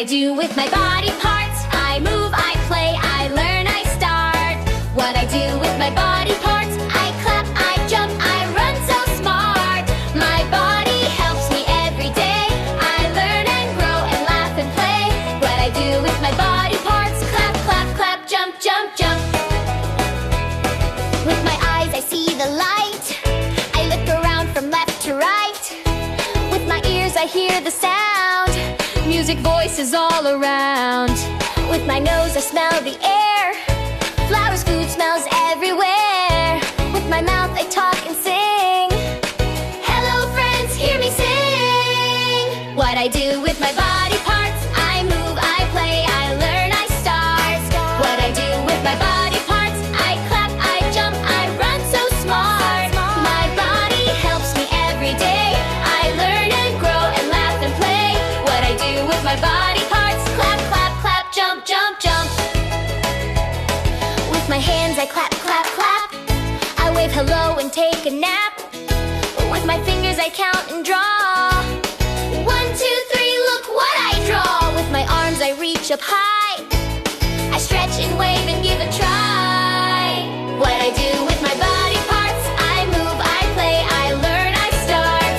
I do with my body parts. I move, I play, I learn, I start. What I do with my body parts. I clap, I jump, I run so smart. My body helps me every day. I learn and grow and laugh and play. What I do with my body parts. Clap, clap, clap, jump, jump, jump. With my eyes I see the light. I look around from left to right. With my ears I hear the sound. Music voices all around. With my nose I smell the air. Flowers, food smells everywhere. With my mouth I talk and sing. Hello friends, hear me sing. What I do with my body parts. I move, I play, I learn, I start. What I do with my body parts. I clap, I jump, I run so smart. My body helps me every day. I learn and grow and laugh and play. What I do with my body parts. Clap, clap, clap, jump, jump, jump. With my hands I clap, clap, clap. I wave hello and take a nap. With my fingers I count and draw. 1, 2, 3, look what I draw. With my arms I reach up high. I stretch and wave and give a try. What I do with my body parts. I move, I play, I learn, I start.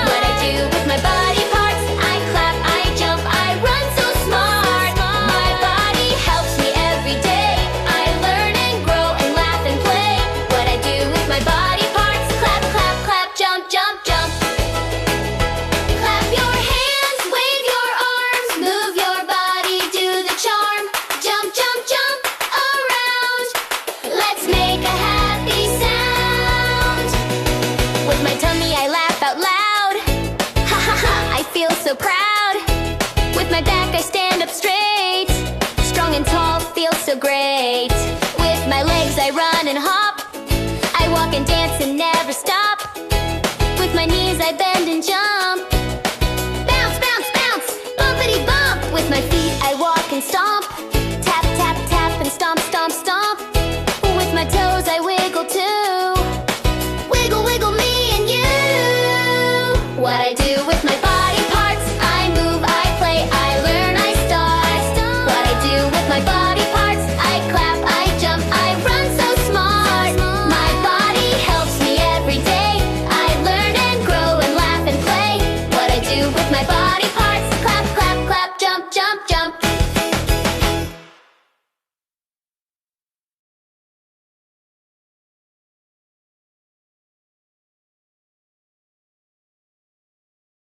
What I do with my body parts. I clap, I jump, I run so smart. My body helps me every day. I learn and grow and laugh and play. What I do with my body parts. Clap, clap, clap, jump, jump, jump. Clap your hands, wave your arms, move your body, do the charm. Jump, jump, jump around. Let's make a happy sound. With my tummy I laugh out loud. Ha ha ha, I feel so proud. With my back I stand up straight. Strong and tall, feel so great. With my legs I run and hop. I walk and dance and never stop. With my knees I bend and jump.